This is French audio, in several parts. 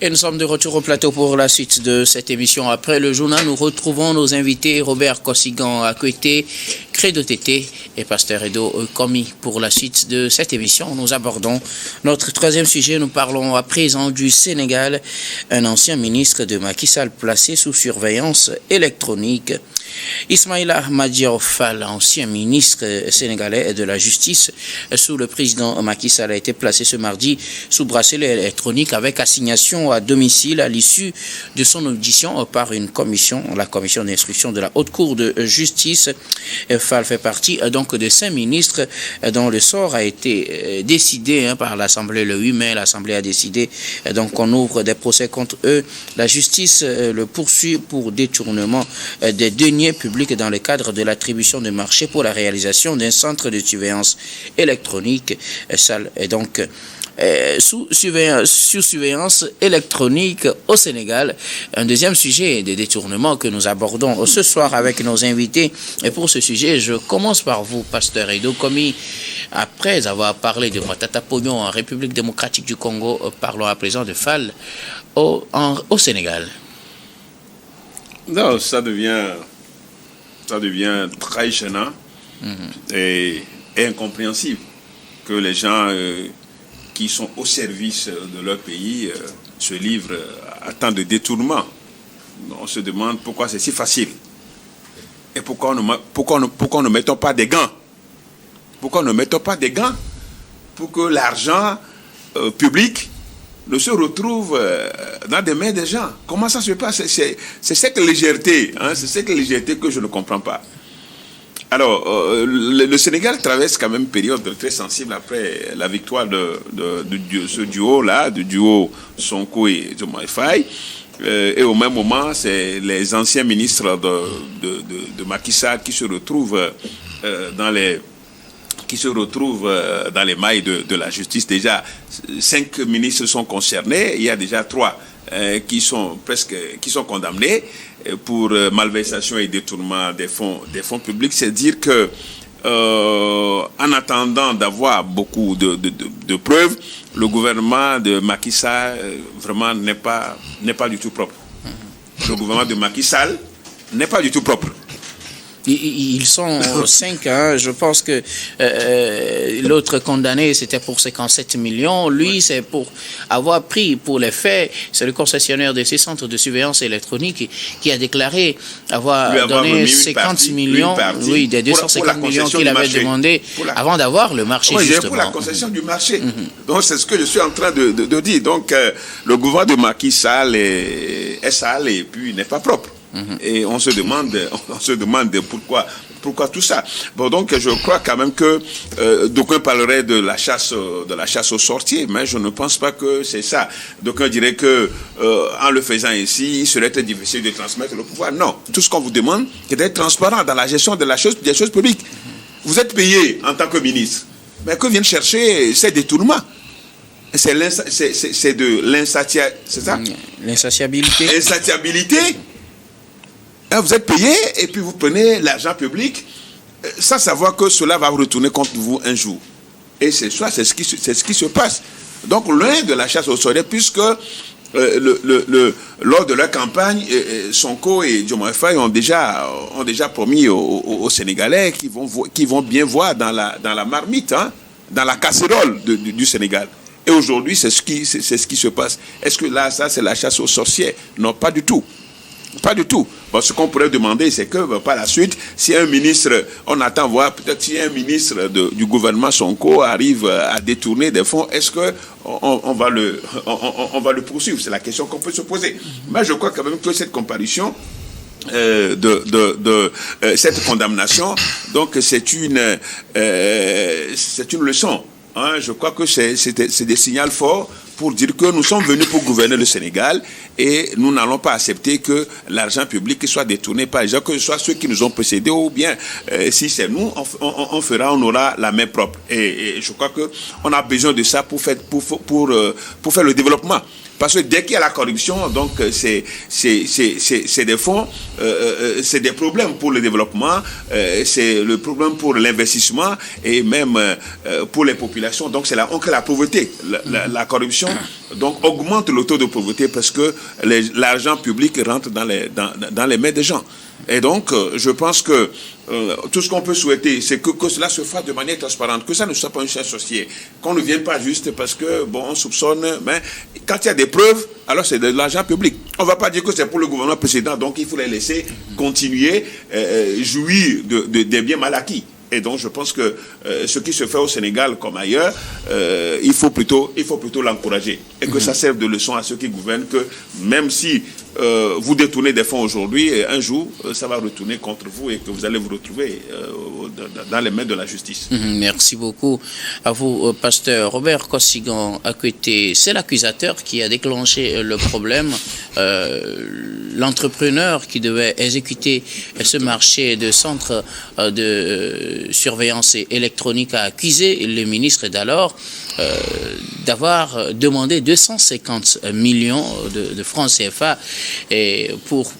Et nous sommes de retour au plateau pour la suite de cette émission. Après le journal, nous retrouvons nos invités Robert Kossigan Akwete, Credo Tété et Pasteur Edo Komi. Pour la suite de cette émission, nous abordons notre troisième sujet. Nous parlons à présent du Sénégal, un ancien ministre de Macky Sall placé sous surveillance électronique. Ismaïla Madior Fall, ancien ministre sénégalais de la Justice sous le président Macky Sall, a été placé ce mardi sous bracelet électronique avec assignation à domicile à l'issue de son audition par une commission, la commission d'instruction de la Haute Cour de Justice. Fall fait partie donc de 5 ministres dont le sort a été décidé par l'Assemblée le 8 mai. L'Assemblée a décidé donc qu'on ouvre des procès contre eux. La justice le poursuit pour détournement des deniers publics dans le cadre de l'attribution de marché pour la réalisation d'un centre de surveillance électronique. Sall est donc sous surveillance électronique au Sénégal. Un deuxième sujet de détournement que nous abordons ce soir avec nos invités. Et pour ce sujet, je commence par vous, Pasteur Edo Komi. Après avoir parlé de Matata Pognon en République démocratique du Congo, parlons à présent de Fall au Sénégal. Non, ça devient très gênant et incompréhensible que les gens qui sont au service de leur pays se livrent à tant de détournements. On se demande pourquoi c'est si facile. Et pourquoi ne mettons pas des gants? Pourquoi ne mettons pas des gants pour que l'argent public ne se retrouve dans des mains des gens? Comment ça se passe? C'est cette légèreté, c'est cette légèreté que je ne comprends pas. Alors, le Sénégal traverse quand même une période très sensible après la victoire de ce duo-là, du duo Sonko et Diomaye Faye. Et au même moment, c'est les anciens ministres de Macky Sall qui se retrouvent dans les mailles de la justice. Déjà, 5 ministres sont concernés. Il y a déjà 3 qui sont condamnés pour malversation et détournement des fonds publics. C'est dire que en attendant d'avoir beaucoup de preuves, le gouvernement de Macky Sall vraiment n'est pas du tout propre. Le gouvernement de Macky Sall n'est pas du tout propre. Ils sont 5, je pense que l'autre condamné c'était pour 57 millions, lui c'est pour avoir pris pour les faits, c'est le concessionnaire de ces centres de surveillance électronique qui a déclaré avoir donné 50 millions, des 250 millions qu'il avait demandé avant d'avoir le marché justement. Pour la concession du marché. Donc c'est ce que je suis en train de dire. Donc le gouvernement de Macky Sall est sale et puis n'est pas propre. Et on se demande pourquoi tout ça. Bon, donc je crois quand même que d'aucuns parleraient de la chasse aux sorciers, mais je ne pense pas que c'est ça. D'aucuns diraient que en le faisant ici, il serait très difficile de transmettre le pouvoir. Non, tout ce qu'on vous demande, c'est d'être transparent dans la gestion des choses publiques. Vous êtes payé en tant que ministre, mais que viennent chercher ces détournements? C'est de l'insatiabilité. L'insatiabilité. Vous êtes payé et puis vous prenez l'argent public sans savoir que cela va retourner contre vous un jour. Et c'est ce qui se passe. Donc loin de la chasse aux sorciers, puisque lors de leur campagne, Sonko et Diomaye Faye ont déjà promis aux Sénégalais qu'ils vont bien voir dans la marmite, dans la casserole du Sénégal. Et aujourd'hui, c'est ce qui se passe. Est-ce que là, ça, c'est la chasse aux sorciers? Non, pas du tout. Pas du tout. Bon, ce qu'on pourrait demander, c'est que par la suite, si un ministre, on attend voir, peut-être si un ministre du gouvernement Sonko arrive à détourner des fonds, est-ce que on va le poursuivre? C'est la question qu'on peut se poser. Mais je crois quand même que cette comparution, cette condamnation, donc c'est une leçon. Je crois que c'est des signaux forts pour dire que nous sommes venus pour gouverner le Sénégal et nous n'allons pas accepter que l'argent public soit détourné par les gens, que ce soit ceux qui nous ont précédés ou bien si c'est nous, on aura la main propre. Et je crois qu'on a besoin de ça pour faire le développement. Parce que dès qu'il y a la corruption, donc c'est des fonds, c'est des problèmes pour le développement, c'est le problème pour l'investissement et même pour les populations. Donc c'est la pauvreté. La corruption façon, donc augmente le taux de pauvreté parce que l'argent public rentre dans les mains des gens. Et donc, je pense que tout ce qu'on peut souhaiter, c'est que cela se fasse de manière transparente, que ça ne soit pas une chasse sorcière, qu'on ne vienne pas juste parce que, bon, on soupçonne, mais quand il y a des preuves, alors c'est de l'argent public. On ne va pas dire que c'est pour le gouvernement précédent, donc il faut les laisser continuer, jouir des biens mal acquis. Et donc, je pense que ce qui se fait au Sénégal comme ailleurs, il faut plutôt l'encourager. Et que ça serve de leçon à ceux qui gouvernent, que même si vous détournez des fonds aujourd'hui, un jour, ça va retourner contre vous et que vous allez vous retrouver dans les mains de la justice. Merci beaucoup à vous, pasteur Robert Kosigan Akwete. C'est l'accusateur qui a déclenché le problème. L'entrepreneur qui devait exécuter ce marché de centre de surveillance électronique a accusé le ministre d'alors d'avoir demandé 250 millions de francs CFA et pour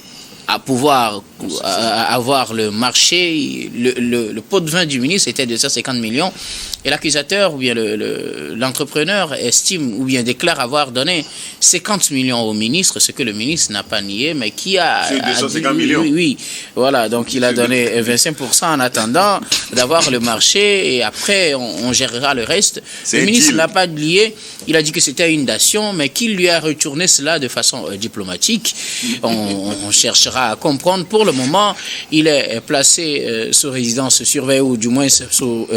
pouvoir avoir le marché. Le pot de vin du ministre était de 250 millions et l'accusateur ou bien l'entrepreneur estime ou bien déclare avoir donné 50 millions au ministre, ce que le ministre n'a pas nié, mais qui a... Sur 250 millions. Oui, voilà, donc il a donné 25% en attendant d'avoir le marché et après on gérera le reste. Le ministre n'a pas nié, il a dit que c'était une dation, mais qu'il lui a retourné cela de façon diplomatique. On cherchera à comprendre. Pour le moment, il est placé sous résidence surveillée ou du moins sous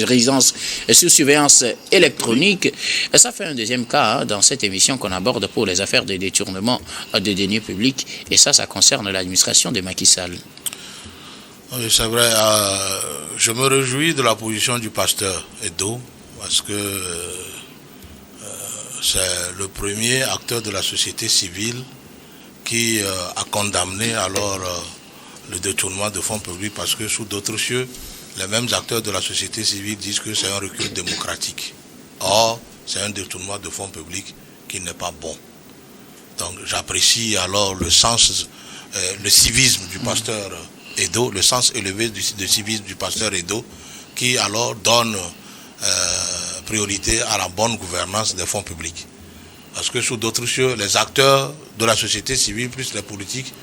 résidence sous surveillance électronique. Et ça fait un deuxième cas dans cette émission qu'on aborde pour les affaires de détournement de deniers publics. Et ça concerne l'administration de Macky Sall. Oui, c'est vrai. Je me réjouis de la position du pasteur Edo parce que c'est le premier acteur de la société civile qui a condamné alors le détournement de fonds publics parce que sous d'autres cieux, les mêmes acteurs de la société civile disent que c'est un recul démocratique. Or, c'est un détournement de fonds publics qui n'est pas bon. Donc, j'apprécie alors le sens, le civisme du pasteur Edo, le sens élevé du civisme du pasteur Edo, qui alors donne priorité à la bonne gouvernance des fonds publics. Parce que sous d'autres cieux, les acteurs de la société civile, plus les politiques,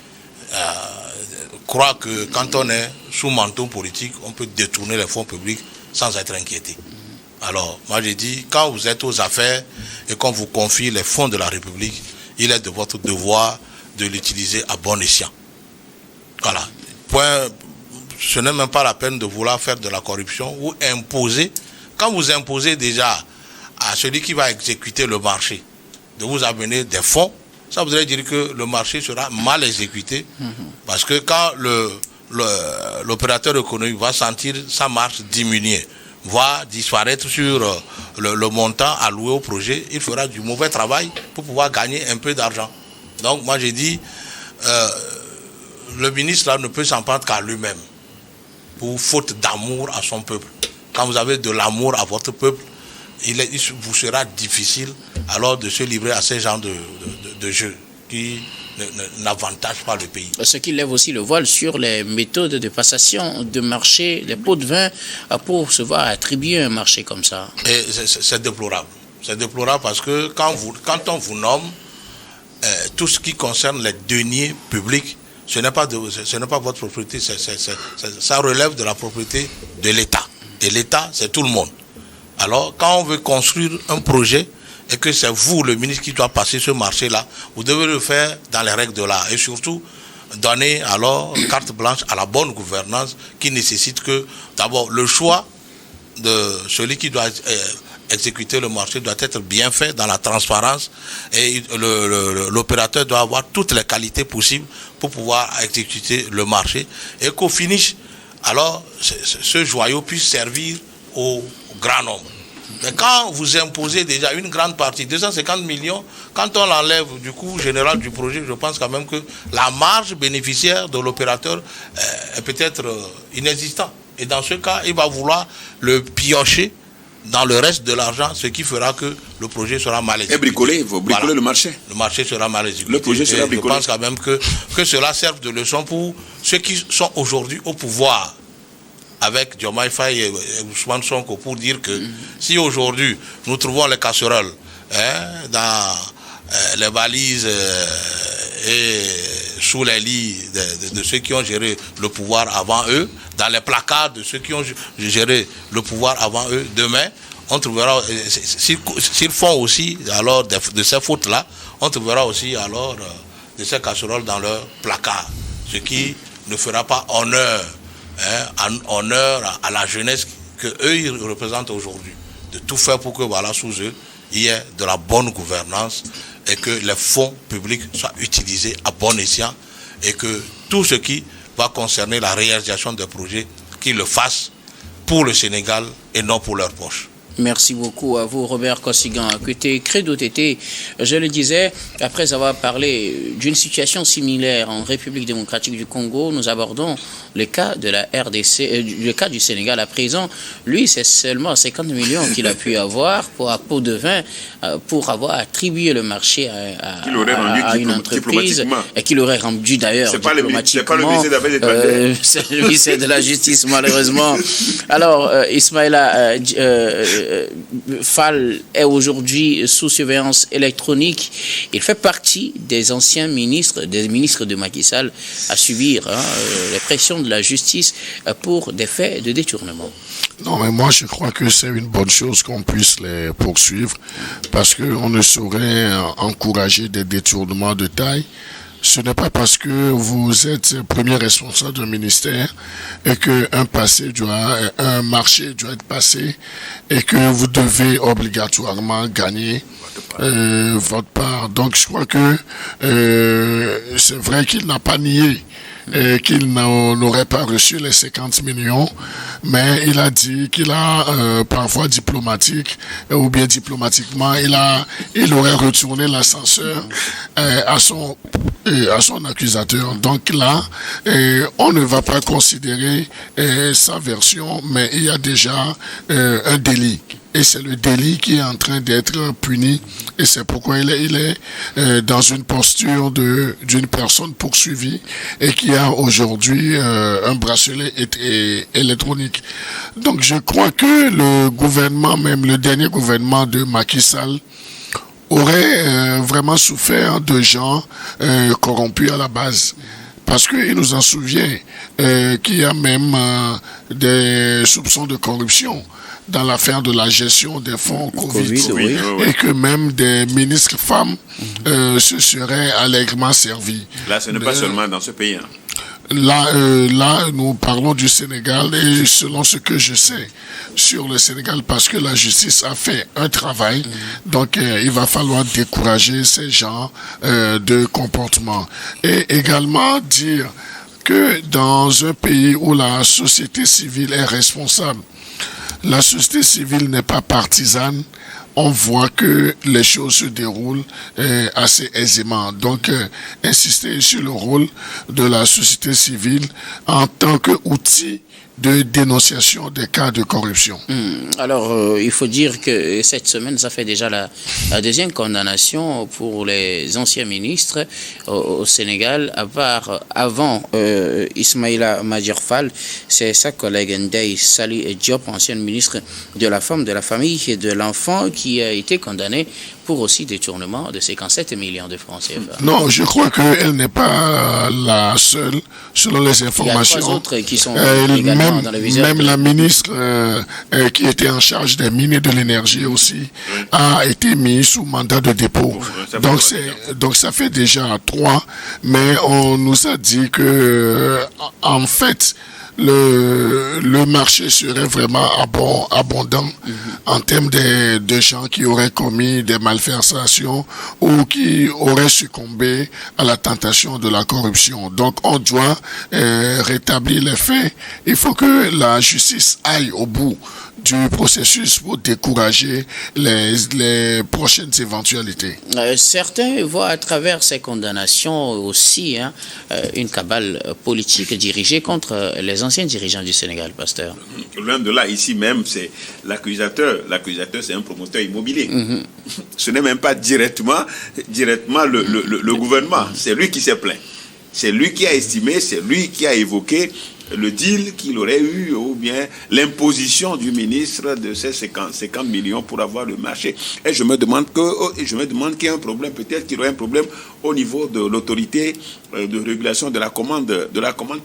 croient que quand on est sous manteau politique, on peut détourner les fonds publics sans être inquiété. Alors, moi j'ai dit, quand vous êtes aux affaires et qu'on vous confie les fonds de la République, il est de votre devoir de l'utiliser à bon escient. Voilà. Ce n'est même pas la peine de vouloir faire de la corruption ou imposer. Quand vous imposez déjà à celui qui va exécuter le marché de vous amener des fonds, ça voudrait dire que le marché sera mal exécuté. Parce que quand l'opérateur économique va sentir sa marge diminuer, va disparaître sur le montant alloué au projet, il fera du mauvais travail pour pouvoir gagner un peu d'argent. Donc moi j'ai dit, le ministre là ne peut s'en prendre qu'à lui-même, pour faute d'amour à son peuple. Quand vous avez de l'amour à votre peuple, il vous sera difficile alors de se livrer à ces genres de jeux qui n'avantagent pas le pays. Ce qui lève aussi le voile sur les méthodes de passation de marché, les pots de vin, pour se voir attribuer un marché comme ça. Et c'est déplorable. C'est déplorable parce que quand on vous nomme, tout ce qui concerne les deniers publics, ce n'est pas votre propriété, ça relève de la propriété de l'État. Et l'État, c'est tout le monde. Alors, quand on veut construire un projet et que c'est vous, le ministre, qui doit passer ce marché-là, vous devez le faire dans les règles de l'art. Et surtout, donner alors carte blanche à la bonne gouvernance qui nécessite que, d'abord, le choix de celui qui doit exécuter le marché doit être bien fait dans la transparence et l'opérateur doit avoir toutes les qualités possibles pour pouvoir exécuter le marché et qu'au finish, alors, ce joyau puisse servir au grand nombre. Mais quand vous imposez déjà une grande partie, 250 millions, quand on l'enlève du coût général du projet, je pense quand même que la marge bénéficiaire de l'opérateur est peut-être inexistante. Et dans ce cas, il va vouloir le piocher dans le reste de l'argent, ce qui fera que le projet sera mal exécuté. Et bricoler, vous bricolez voilà. Le marché. Le marché sera mal exécuté. Le projet sera bricolé. Je pense quand même que cela serve de leçon pour ceux qui sont aujourd'hui au pouvoir, avec Diomaye Faye et Ousmane Sonko, pour dire que si aujourd'hui nous trouvons les casseroles dans les valises et sous les lits de ceux qui ont géré le pouvoir avant eux, dans les placards de ceux qui ont géré le pouvoir avant eux. Demain, on trouvera, s'ils font aussi alors de ces fautes-là, on trouvera aussi alors de ces casseroles dans leur placard, ce qui ne fera pas honneur à la jeunesse que eux ils représentent aujourd'hui. De tout faire pour que voilà, sous eux, il y ait de la bonne gouvernance et que les fonds publics soient utilisés à bon escient et que tout ce qui va concerner la réalisation des projets, qu'ils le fassent pour le Sénégal et non pour leur poche. Merci beaucoup à vous, Robert Kosigan. Côté Credo TT, je le disais, après avoir parlé d'une situation similaire en République démocratique du Congo, nous abordons le cas de la RDC, le cas du Sénégal à présent. Lui, c'est seulement 50 millions qu'il a pu avoir pour un pot de vin, pour avoir attribué le marché à une entreprise et qu'il aurait rendu d'ailleurs diplomatiquement. C'est pas le ministère des Affaires étrangères. C'est le ministère de la Justice, malheureusement. Alors, Ismaïla Fall est aujourd'hui sous surveillance électronique. Il fait partie des anciens ministres, des ministres de Macky Sall, à subir les pressions de la justice pour des faits de détournement. Non, mais moi je crois que c'est une bonne chose qu'on puisse les poursuivre parce qu'on ne saurait encourager des détournements de taille. Ce n'est pas parce que vous êtes premier responsable d'un ministère et qu'un marché doit être passé et que vous devez obligatoirement gagner votre part. Donc je crois que c'est vrai qu'il n'a pas nié qu'il n'aurait pas reçu les 50 millions, mais il a dit qu'il a parfois diplomatiquement, il aurait retourné l'ascenseur à son accusateur. Donc là, on ne va pas considérer sa version, mais il y a déjà un délit. Et c'est le délit qui est en train d'être puni. Et c'est pourquoi il est dans une posture d'une personne poursuivie et qui a aujourd'hui un bracelet électronique. Donc je crois que le gouvernement, même le dernier gouvernement de Macky Sall, aurait vraiment souffert de gens corrompus à la base. Parce qu'il nous en souvient qu'il y a même des soupçons de corruption dans l'affaire de la gestion des fonds Covid. Et que même des ministres femmes se seraient allègrement servis. Là, ce n'est pas seulement dans ce pays. Là, nous parlons du Sénégal et selon ce que je sais sur le Sénégal, parce que la justice a fait un travail, donc il va falloir décourager ces genres de comportement. Et également dire que dans un pays où la société civile est responsable, la société civile n'est pas partisane, on voit que les choses se déroulent assez aisément. Donc, insister sur le rôle de la société civile en tant qu'outil de dénonciation des cas de corruption. Alors, il faut dire que cette semaine, ça fait déjà la deuxième condamnation pour les anciens ministres au Sénégal, à part avant Ismaïla Madior Fall, c'est sa collègue Ndeye Saly Diop, ancienne ministre de la Femme, de la Famille et de l'Enfant, qui a été condamnée pour aussi détournement de 57 millions de francs CFA. Non, je crois qu'elle n'est pas la seule, selon les informations. Il y a 3 autres qui sont également dans le viseur. Même la ministre qui était en charge des mines et de l'énergie aussi a été mise sous mandat de dépôt. Donc ça fait déjà 3, mais on nous a dit que en fait le marché serait vraiment abondant en termes de gens qui auraient commis des malversations ou qui auraient succombé à la tentation de la corruption. Donc on doit rétablir les faits. Il faut que la justice aille au bout du processus pour décourager les prochaines éventualités. Certains voient à travers ces condamnations aussi une cabale politique dirigée contre les anciens dirigeants du Sénégal, pasteur. Loin de là, ici même, c'est l'accusateur. L'accusateur, c'est un promoteur immobilier. Ce n'est même pas directement le gouvernement. C'est lui qui s'est plaint. C'est lui qui a estimé, c'est lui qui a évoqué le deal qu'il aurait eu, ou bien l'imposition du ministre de ces 50 millions pour avoir le marché. Et je me demande qu'il y a un problème, peut-être qu'il y aurait un problème au niveau de l'autorité de régulation de la commande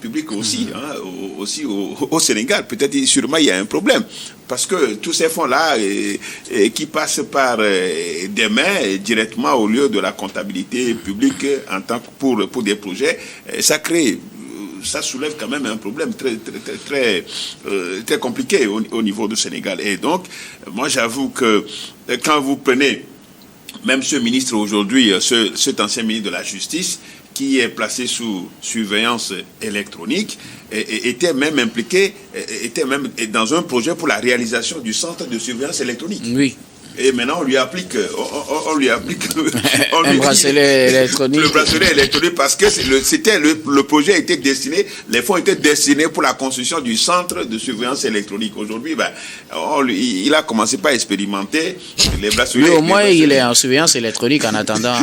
publique aussi, aussi au Sénégal. Peut-être, sûrement, il y a un problème. Parce que tous ces fonds-là qui passent par des mains directement au lieu de la comptabilité publique en tant que pour des projets, ça soulève quand même un problème très compliqué au niveau du Sénégal. Et donc, moi j'avoue que quand vous prenez même ce ministre aujourd'hui, cet ancien ministre de la Justice, qui est placé sous surveillance électronique, était même impliqué, était même dans un projet pour la réalisation du centre de surveillance électronique. Oui. Et maintenant, on lui applique un bracelet électronique. Le bracelet électronique, parce que le projet était destiné, les fonds étaient destinés pour la construction du centre de surveillance électronique. Aujourd'hui, il a commencé par expérimenter les bracelets. Lui, au moins, il est en surveillance électronique en attendant.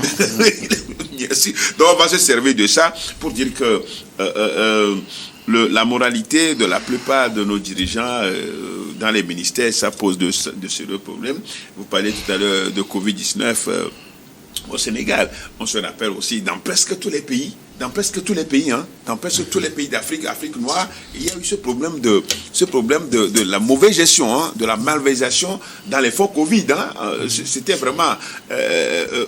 Donc, on va se servir de ça pour dire que la moralité de la plupart de nos dirigeants dans les ministères, ça pose de sérieux problèmes. Vous parlez tout à l'heure de Covid-19 au Sénégal. On se rappelle aussi dans presque tous les pays, dans presque tous les pays d'Afrique, Afrique noire, il y a eu ce problème de la mauvaise gestion, de la malversation dans les fonds Covid. C'était vraiment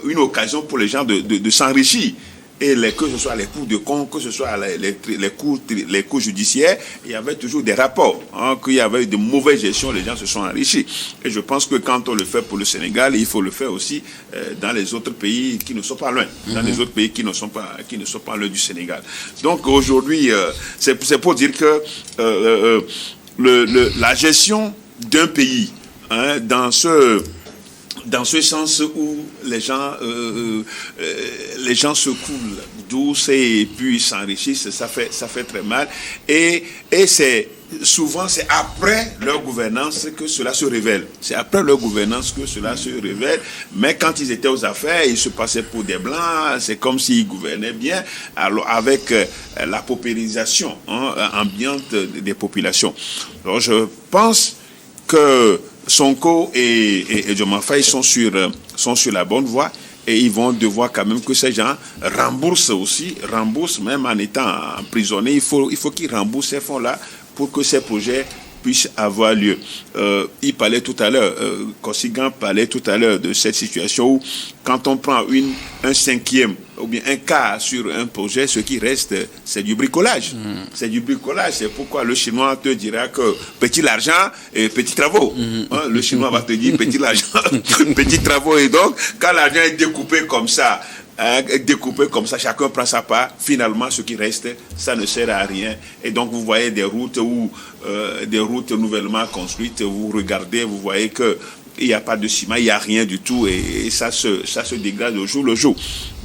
une occasion pour les gens de s'enrichir. Et que ce soit les cours de compte, que ce soit les cours judiciaires, il y avait toujours des rapports, qu'il y avait eu de mauvaises gestions, les gens se sont enrichis. Et je pense que quand on le fait pour le Sénégal, il faut le faire aussi dans les autres pays qui ne sont pas loin, dans les autres pays qui ne sont pas loin du Sénégal. Donc aujourd'hui, c'est pour dire que la gestion d'un pays, dans ce sens où les gens se coulent douce et puis s'enrichissent, ça fait très mal. Et souvent, c'est après leur gouvernance que cela se révèle. C'est après leur gouvernance que cela se révèle. Mais quand ils étaient aux affaires, ils se passaient pour des blancs. C'est comme s'ils gouvernaient bien, alors avec la paupérisation ambiante des populations. Alors, je pense que Sonko et Diomaye Faye sont sur la bonne voie et ils vont devoir quand même que ces gens remboursent même en étant emprisonnés. Il faut qu'ils remboursent ces fonds-là pour que ces projets puissent avoir lieu. Il parlait tout à l'heure, Kosigan parlait tout à l'heure de cette situation où quand on prend un cinquième ou bien un quart sur un projet, ce qui reste, c'est du bricolage. C'est du bricolage. C'est pourquoi le Chinois te dira que petit l'argent et petits travaux. Le Chinois va te dire petit l'argent, petits travaux. Et donc, quand l'argent est découpé comme ça, chacun prend sa part. Finalement, ce qui reste, ça ne sert à rien. Et donc, vous voyez des routes nouvellement construites. Vous regardez, vous voyez que il n'y a pas de ciment, il n'y a rien du tout, et ça se dégrade au jour le jour.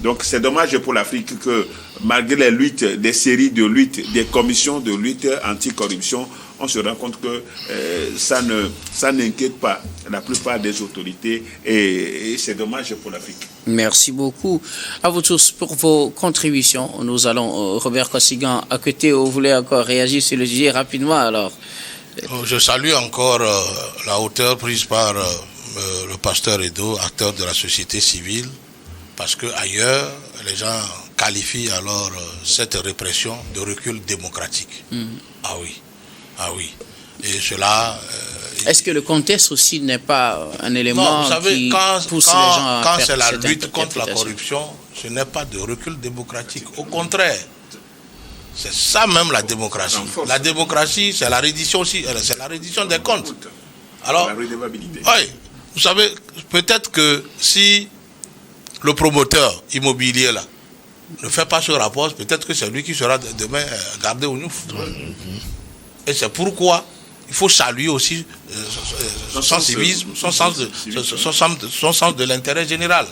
Donc, c'est dommage pour l'Afrique que, malgré les luttes, des séries de luttes, des commissions de lutte anticorruption, on se rend compte que ça n'inquiète pas la plupart des autorités, et c'est dommage pour l'Afrique. Merci beaucoup à vous tous pour vos contributions. Nous allons, Robert Kosigan, à côté, vous voulez encore réagir sur le sujet rapidement alors? Je salue encore la hauteur prise par le pasteur Edo, acteur de la société civile, parce que ailleurs, les gens qualifient alors cette répression de recul démocratique. Ah oui. Et cela... Est-ce que le contexte aussi n'est pas un élément qui pousse les gens à quand faire c'est la cette lutte contre la interprétation? corruption, ce n'est pas de recul démocratique. Au contraire, c'est ça même la démocratie. La démocratie, c'est la reddition aussi, c'est la reddition des comptes. Alors, la redevabilité. Oui, vous savez, peut-être que si le promoteur immobilier là ne fait pas ce rapport, peut-être que c'est lui qui sera demain gardé au Nouf. Et c'est pourquoi il faut saluer aussi son civisme, son sens de l'intérêt général.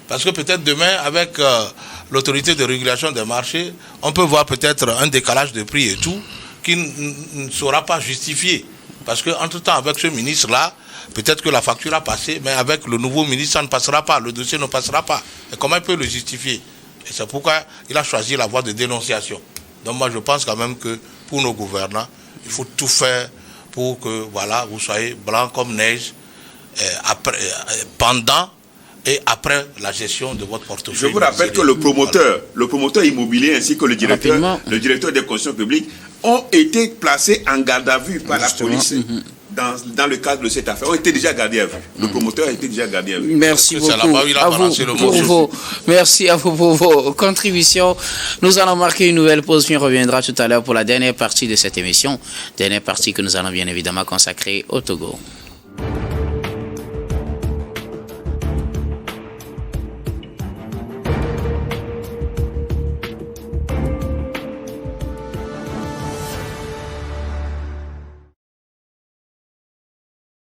Parce que peut-être demain, avec l'autorité de régulation des marchés, on peut voir peut-être un décalage de prix et tout, qui ne sera pas justifié. Parce qu'entre-temps, avec ce ministre-là, peut-être que la facture a passé, mais avec le nouveau ministre, ça ne passera pas, le dossier ne passera pas. Et comment il peut le justifier? Et c'est pourquoi il a choisi la voie de dénonciation. Donc moi, je pense quand même que pour nos gouvernants, il faut tout faire pour que voilà, vous soyez blanc comme neige pendant et après la gestion de votre portefeuille. Je vous rappelle que le promoteur immobilier ainsi que le directeur des constructions publiques ont été placés en garde à vue par la police dans le cadre de cette affaire. Ont été déjà gardés à vue. Le promoteur a été déjà gardé à vue. Merci beaucoup. Merci à vous pour vos contributions. Nous allons marquer une nouvelle pause, puis on reviendra tout à l'heure pour la dernière partie de cette émission. Dernière partie que nous allons bien évidemment consacrer au Togo.